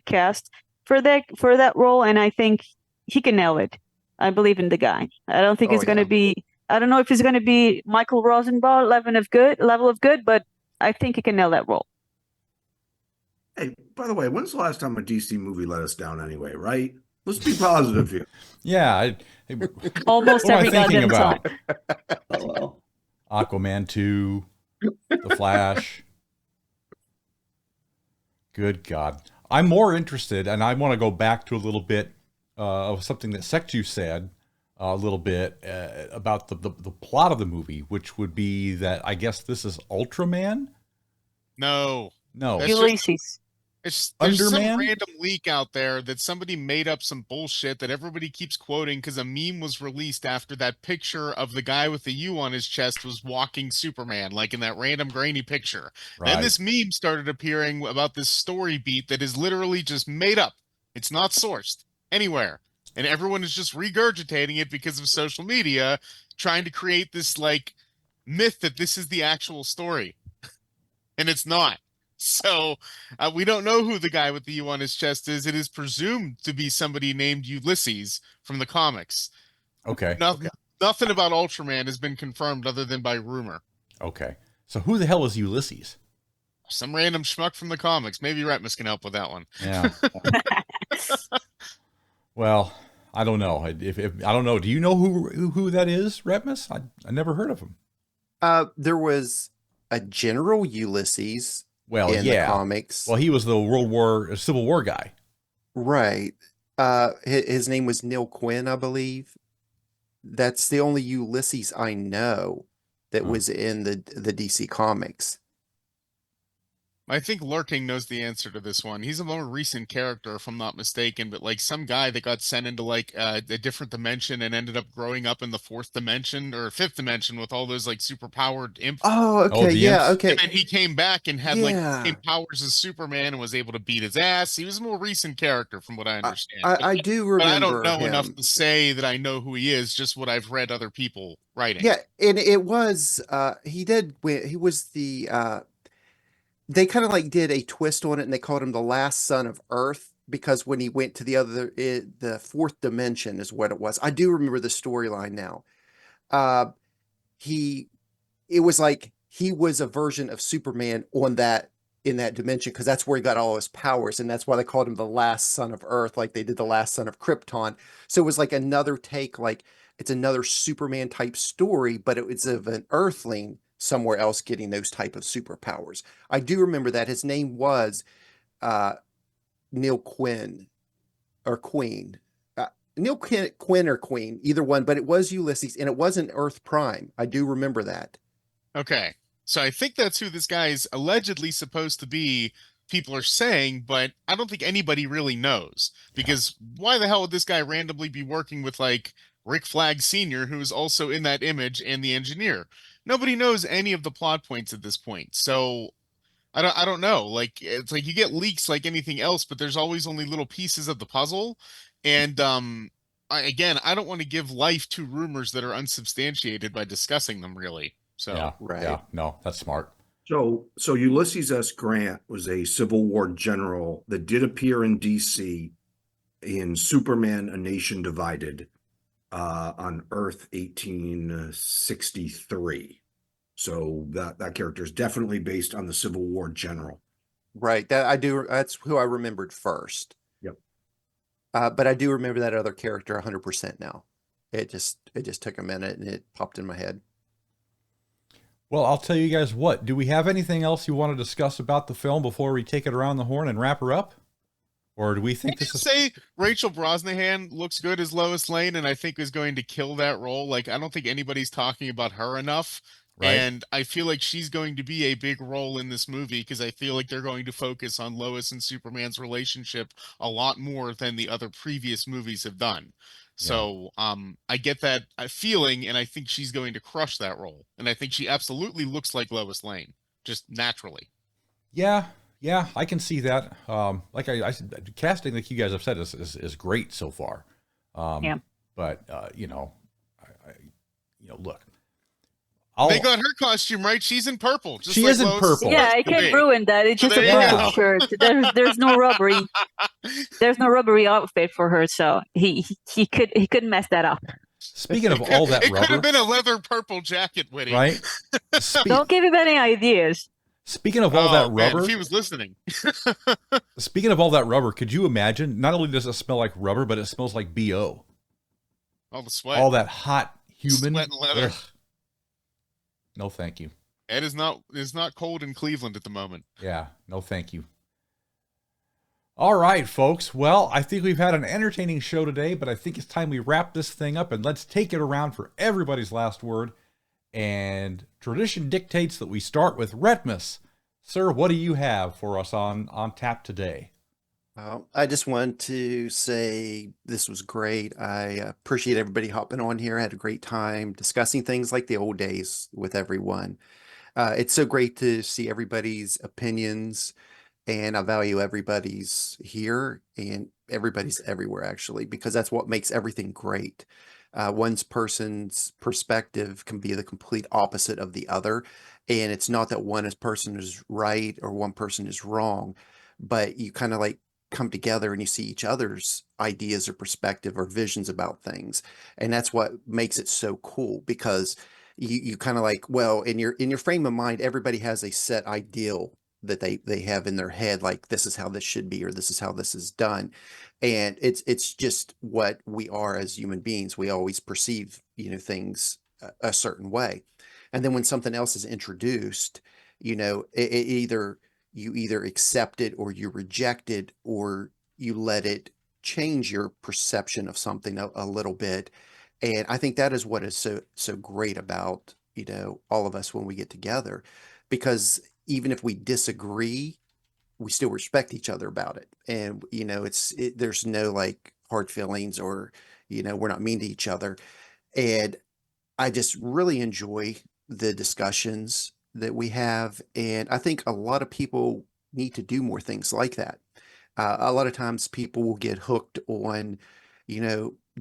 cast for that role, and I think he can nail it. I believe in the guy. I don't think it's going to be. I don't know if it's going to be Michael Rosenbaum level of good, but I think he can nail that role. Hey, by the way, when's the last time a DC movie let us down anyway, right? Let's be positive here. Yeah. Almost what am I every thinking goddamn about? time. Oh well. Aquaman 2, The Flash. Good God. I'm more interested, and I want to go back to a little bit of something that Sekju said a little bit about the plot of the movie, which would be that I guess this is Ultraman? No. No. That's Ulysses. There's some Underman? random leak out there that somebody made up some bullshit that everybody keeps quoting because a meme was released after that picture of the guy with the U on his chest was walking Superman, like in that random grainy picture. Right. Then this meme started appearing about this story beat that is literally just made up. It's not sourced anywhere. And everyone is just regurgitating it because of social media, trying to create this like myth that this is the actual story. And it's not. So we don't know who the guy with the U on his chest is. It is presumed to be somebody named Ulysses from the comics. Okay. Nothing about Ultraman has been confirmed other than by rumor. Okay. So who the hell is Ulysses? Some random schmuck from the comics. Maybe Retpmus can help with that one. Yeah. Well, I don't know. If I don't know. Do you know who that is, Retpmus? I never heard of him. There was a General Ulysses. Well, in the comics. Well, he was the Civil War guy. Right. His name was Neil Quinn, I believe. That's the only Ulysses I know that was in the DC comics. I think Lurking knows the answer to this one. He's a more recent character, if I'm not mistaken, but like some guy that got sent into like a different dimension and ended up growing up in the fourth dimension or fifth dimension with all those like super powered imps. Oh, okay, imps. okay. And then he came back and had like the same powers as Superman and was able to beat his ass. He was a more recent character from what I understand. I do remember but I don't know him. enough to say that I know who he is, just what I've read other people writing. Yeah, and it was he was the they kind of like did a twist on it and they called him the last son of Earth because when he went to the fourth dimension is what it was. I do remember the storyline now. It was like he was a version of Superman in that dimension because that's where he got all his powers, and that's why they called him the last son of Earth, like they did the last son of Krypton. So it was like another take, like it's another Superman type story, but it's of an Earthling somewhere else getting those type of superpowers. I do remember that his name was Neil Quinn or Queen. Neil Quinn or Queen, either one, but it was Ulysses and it wasn't Earth Prime. I do remember that. Okay. So I think that's who this guy is allegedly supposed to be, people are saying, but I don't think anybody really knows. Because why the hell would this guy randomly be working with like Rick Flag Sr., who's also in that image, and the engineer? Nobody knows any of the plot points at this point. So I don't know. Like it's like you get leaks like anything else, but there's always only little pieces of the puzzle. And I don't want to give life to rumors that are unsubstantiated by discussing them really. Yeah, So Right. yeah, no, that's smart. So Ulysses S. Grant was a Civil War general that did appear in DC in Superman: A Nation Divided on Earth 1863. So that character is definitely based on the Civil War general. Right. That's who I remembered first. Yep. But I do remember that other character 100% now. It just took a minute and it popped in my head. Well, I'll tell you guys what. Do we have anything else you want to discuss about the film before we take it around the horn and wrap her up? Or do we think Can this you is... say Rachel Brosnahan looks good as Lois Lane and I think is going to kill that role? Like I don't think anybody's talking about her enough. Right. And I feel like she's going to be a big role in this movie because I feel like they're going to focus on Lois and Superman's relationship a lot more than the other previous movies have done. So I get that feeling, and I think she's going to crush that role. And I think she absolutely looks like Lois Lane, just naturally. Yeah, I can see that. Like I said, casting, like you guys have said, is great so far. Yeah. But you know, look, They got her costume right. She's in purple. Just She like is in Lois purple. Yeah, I can't ruin that. It's just a there you purple go. shirt. There's no rubbery. There's no rubbery outfit for her, so he couldn't mess that up. Speaking of all that It could rubber, have been a leather purple jacket, Witty. right? Don't give him any ideas. Speaking of all that man, rubber, if he was listening. speaking of all that rubber, could you imagine? Not only does it smell like rubber, but it smells like BO. All the sweat. All that hot human. Sweat and leather. Ugh. No, thank you. It is not cold in Cleveland at the moment. Yeah, no, thank you. All right, folks. Well, I think we've had an entertaining show today, but I think it's time we wrap this thing up and let's take it around for everybody's last word. And tradition dictates that we start with Retpmus. Sir, what do you have for us on tap today? I just want to say this was great. I appreciate everybody hopping on here. I had a great time discussing things like the old days with everyone. It's so great to see everybody's opinions, and I value everybody's here and everybody's everywhere, actually, because that's what makes everything great. One person's perspective can be the complete opposite of the other. And it's not that one person is right or one person is wrong, but you kind of like come together and you see each other's ideas or perspective or visions about things. And that's what makes it so cool, because you kind of like, well, in your frame of mind, everybody has a set ideal that they have in their head, like this is how this should be, or this is how this is done. And it's just what we are as human beings. We always perceive, things a certain way. And then when something else is introduced, you either accept it or you reject it, or you let it change your perception of something a little bit. And I think that is what is so great about, all of us when we get together, because even if we disagree, we still respect each other about it. And, there's no like hard feelings, or, we're not mean to each other. And I just really enjoy the discussions that we have. And I think a lot of people need to do more things like that. A lot of times people will get hooked on,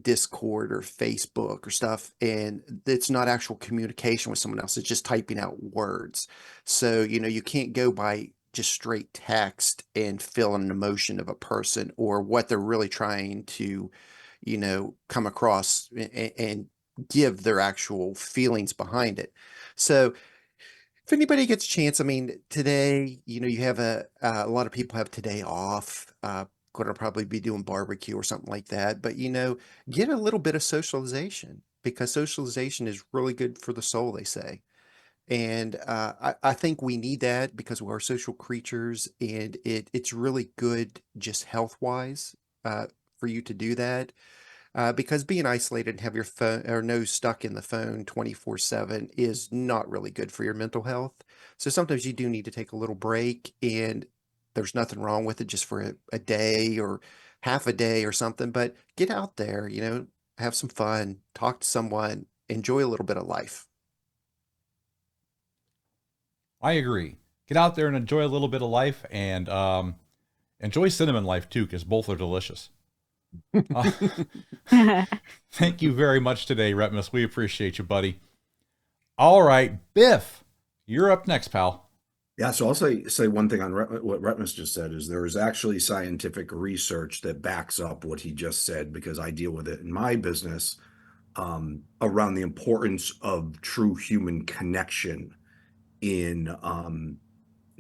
Discord or Facebook or stuff, and it's not actual communication with someone else. It's just typing out words. So, you can't go by just straight text and feel an emotion of a person or what they're really trying to, come across and give their actual feelings behind it. So if anybody gets a chance, I mean, today, you have a lot of people have today off. Going to probably be doing barbecue or something like that. But, get a little bit of socialization, because socialization is really good for the soul, they say. And I think we need that because we're social creatures, and it's really good just health-wise for you to do that. Because being isolated and have your phone or nose stuck in the phone 24/7 is not really good for your mental health. So sometimes you do need to take a little break, and there's nothing wrong with it just for a day or half a day or something. But get out there, have some fun, talk to someone, enjoy a little bit of life. I agree. Get out there and enjoy a little bit of life, and enjoy cinnamon life too, because both are delicious. Thank you very much today, Retpmus. We appreciate you, buddy. All right, Biff, you're up next, pal. Yeah, so I'll say one thing on what Retpmus just said is there is actually scientific research that backs up what he just said, because I deal with it in my business around the importance of true human connection in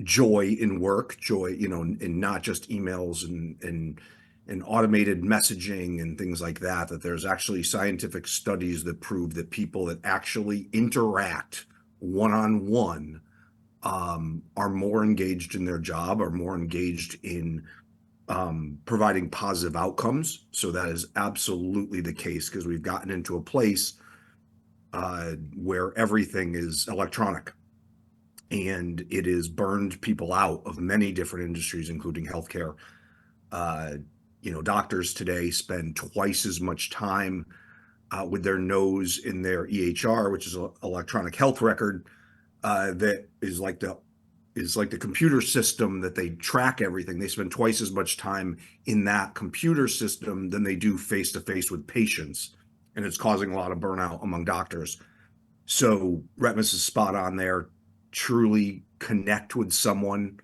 joy in work, joy, and not just emails and automated messaging and things like that, that there's actually scientific studies that prove that people that actually interact one-on-one are more engaged in their job, are more engaged in providing positive outcomes. So that is absolutely the case, because we've gotten into a place where everything is electronic, and it has burned people out of many different industries, including healthcare. Doctors today spend twice as much time with their nose in their EHR, which is an electronic health record, that is like the computer system that they track everything. They spend twice as much time in that computer system than they do face to face with patients, and it's causing a lot of burnout among doctors. So Retpmus is spot on there. Truly connect with someone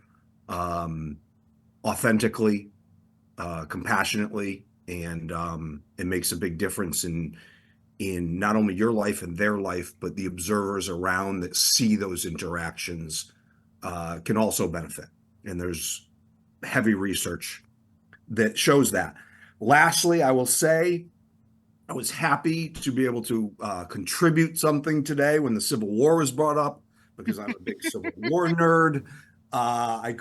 authentically, compassionately, and it makes a big difference in not only your life and their life, but the observers around that see those interactions can also benefit. And there's heavy research that shows that. Lastly, I will say I was happy to be able to contribute something today when the Civil War was brought up, because I'm a big Civil War nerd. I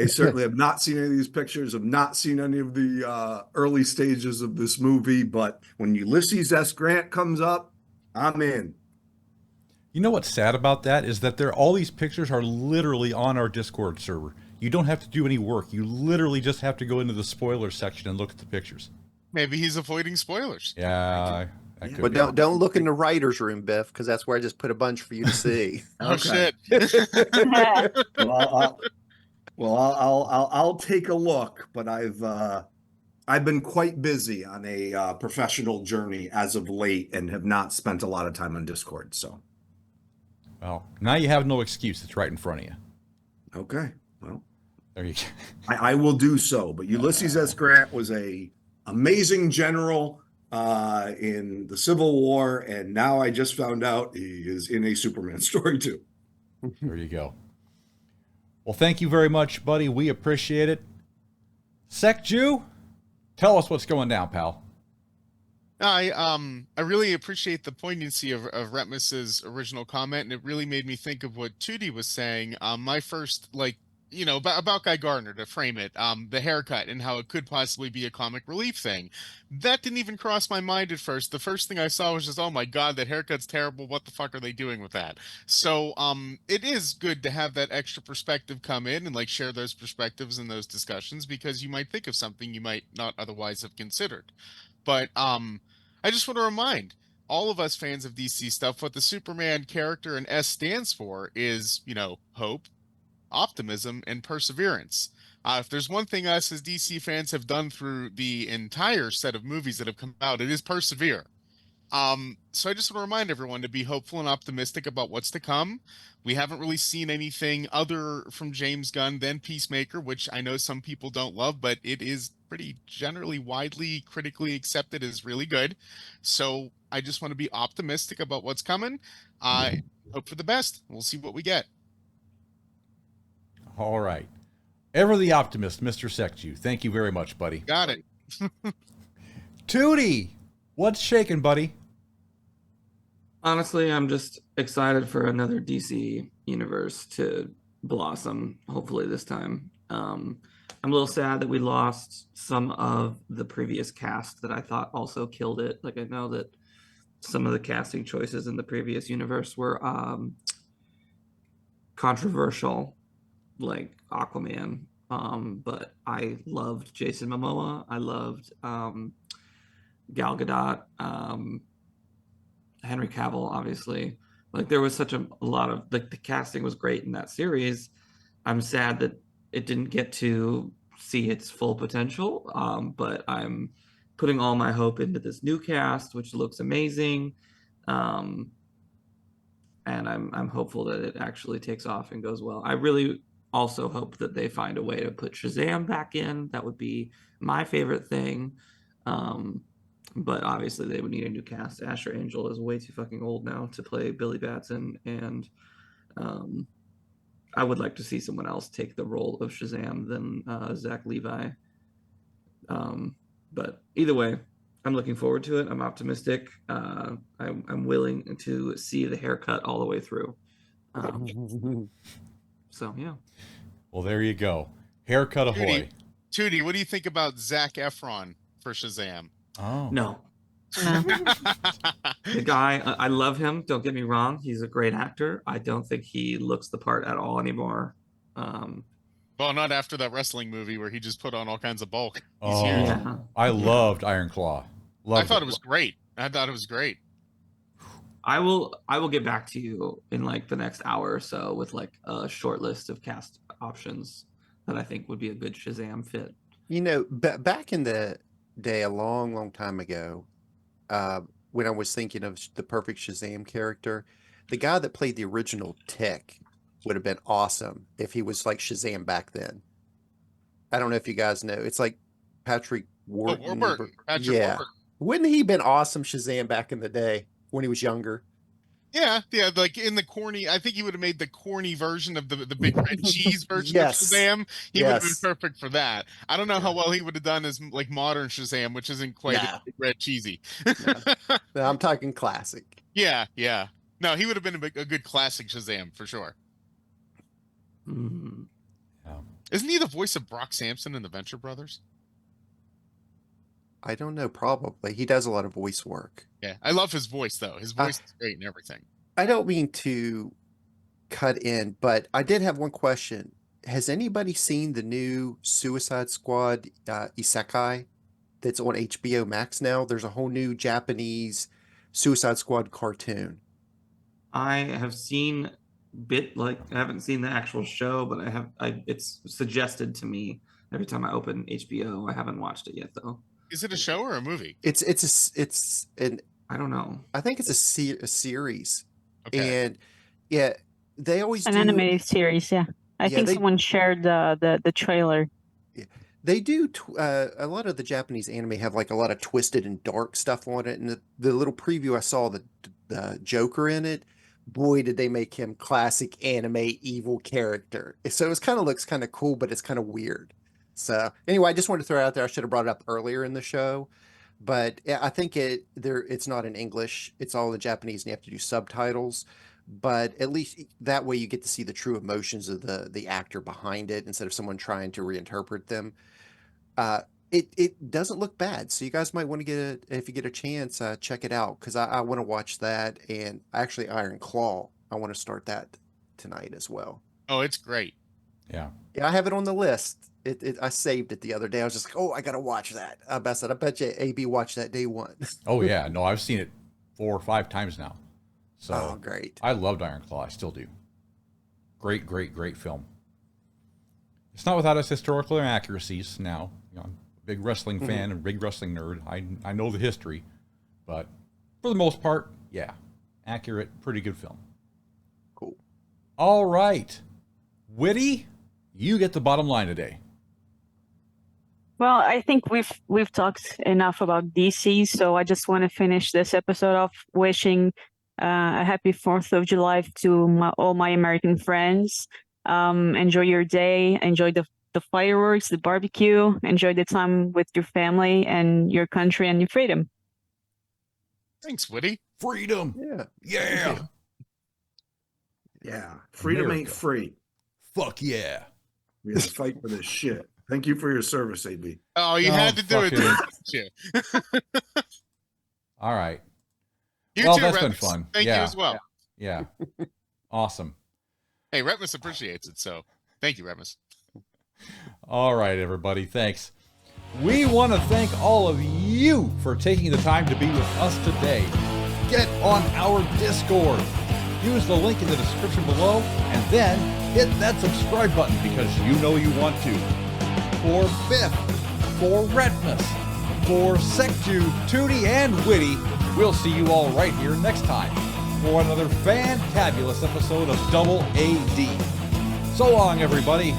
certainly have not seen any of these pictures, have not seen any of the early stages of this movie, but when Ulysses S. Grant comes up, I'm in. You know what's sad about that is that all these pictures are literally on our Discord server. You don't have to do any work. You literally just have to go into the spoilers section and look at the pictures. Maybe he's avoiding spoilers. Yeah. But don't look in the writer's room, Biff, because that's where I just put a bunch for you to see. Oh, shit. I'll take a look, but I've been quite busy on a professional journey as of late and have not spent a lot of time on Discord. So, well, now you have no excuse. It's right in front of you. Okay, well, there you go. I will do so. But Ulysses S. Grant was a amazing general in the Civil War, and now I just found out he is in a Superman story too. There you go. Well, thank you very much, buddy. We appreciate it. Sekju, tell us what's going down, pal. I really appreciate the poignancy of Retmus's original comment, and it really made me think of what Tewty was saying. My first, about Guy Gardner, to frame it, the haircut and how it could possibly be a comic relief thing. That didn't even cross my mind at first. The first thing I saw was just, oh my god, that haircut's terrible. What the fuck are they doing with that? So it is good to have that extra perspective come in and share those perspectives in those discussions, because you might think of something you might not otherwise have considered. But I just want to remind all of us fans of DC stuff, what the Superman character and S stands for is, hope, optimism, and perseverance. If there's one thing us as DC fans have done through the entire set of movies that have come out, it is persevere. So I just want to remind everyone to be hopeful and optimistic about what's to come. We haven't really seen anything other from James Gunn than Peacemaker, which I know some people don't love, but it is pretty generally widely critically accepted as really good. So I just want to be optimistic about what's coming. Hope for the best. We'll see what we get. All right. Ever the optimist, Mr. Sekju. Thank you very much, buddy. Got it. Tewty, what's shaking, buddy? Honestly, I'm just excited for another DC universe to blossom, hopefully this time. I'm a little sad that we lost some of the previous cast that I thought also killed it. I know that some of the casting choices in the previous universe were controversial, like Aquaman. But I loved Jason Momoa. I loved Gal Gadot, Henry Cavill, obviously. Like there was such a lot of like the casting was great in that series. I'm sad that it didn't get to see its full potential. But I'm putting all my hope into this new cast, which looks amazing. And I'm hopeful that it actually takes off and goes well. I really also hope that they find a way to put Shazam back in. That would be my favorite thing. But obviously they would need a new cast. Asher Angel is way too fucking old now to play Billy Batson, and I would like to see someone else take the role of Shazam than Zach Levi. But either way, I'm looking forward to it. I'm optimistic. I'm willing to see the haircut all the way through. So yeah. Well, there you go. Haircut ahoy. Tewty, what do you think about Zac Efron for Shazam? Oh No. No. The guy, I love him. Don't get me wrong. He's a great actor. I don't think he looks the part at all anymore. Well, not after that wrestling movie where he just put on all kinds of bulk. He's Oh, huge. Yeah. I loved Iron Claw. Loved I thought it was great. I thought it was great. I will get back to you in like the next hour or so with like a short list of cast options that I think would be a good Shazam fit. You know, back in the day, a long time ago, when I was thinking of the perfect Shazam character, the guy that played the original Tick would have been awesome if he was like Shazam back then. I don't know if you guys know. It's like Patrick Warburton. Patrick Yeah. Warburton. Wouldn't he been awesome Shazam back in the day when he was younger? Yeah, like in the corny, I think he would have made the corny version of the big red cheese version Yes. of Shazam. He would have been Yes. perfect for that. I don't know how well he would have done as like modern Shazam, which isn't quite No. as big red cheesy. No, I'm talking classic. Yeah. No, he would have been a good classic Shazam for sure. Mm. Isn't he the voice of Brock Sampson in the Venture Brothers? I don't know, probably. He does a lot of voice work. Yeah, I love his voice though. His voice is great and everything. I don't mean to cut in, but I did have one question. Has anybody seen the new Suicide Squad Isekai that's on HBO Max now? There's a whole new Japanese Suicide Squad cartoon. I have seen I haven't seen the actual show, but it's suggested to me every time I open HBO. I haven't watched it yet though. Is it a show or a movie? It's an I don't know. I think it's a series. Okay. And yeah, they always An do animated series, yeah. I think someone shared the trailer. They do a lot of the Japanese anime have like a lot of twisted and dark stuff on it. And the little preview I saw the Joker in it, boy, did they make him classic anime evil character. So it looks kind of cool, but it's kind of weird. So anyway, I just wanted to throw it out there. I should have brought it up earlier in the show, but I think it's not in English. It's all in Japanese, and you have to do subtitles. But at least that way you get to see the true emotions of the actor behind it instead of someone trying to reinterpret them. It doesn't look bad, so you guys might want to if you get a chance, check it out, because I want to watch that, and actually Iron Claw. I want to start that tonight as well. Oh, it's great. Yeah. Yeah, I have it on the list. I saved it the other day. I was just like, oh, I gotta watch that. I bet you AB watched that day one. Oh yeah. No, I've seen it 4 or 5 times now. So Oh, great. I loved Iron Claw. I still do. Great film. It's not without its historical inaccuracies now. I'm a big wrestling fan and big wrestling nerd. I know the history, but for the most part, yeah, accurate, pretty good film. Cool. All right. Witty, you get the bottom line today. Well, I think we've talked enough about DC, so I just want to finish this episode off wishing a happy 4th of July to all my American friends. Enjoy your day. Enjoy the fireworks, the barbecue. Enjoy the time with your family and your country and your freedom. Thanks, Witty. Freedom. Yeah. Yeah. Yeah. Freedom ain't America. free. Fuck yeah. We have to fight for this shit. Thank you for your service, AB. Oh, you Oh, had to do it. fucking- Didn't you? All right. You Well, too, that's been Retpmus. fun. Thank Yeah. you as well. Yeah. Awesome. Hey, Retpmus appreciates it, so thank you, Retpmus. All right, everybody. Thanks. We want to thank all of you for taking the time to be with us today. Get on our Discord. use the link in the description below, and then hit that subscribe button because you know you want to. For BIFF, for Retpmus, for Sekju, Tewty, and Witty, we'll see you all right here next time for another fantabulous episode of Double AD. So long, everybody.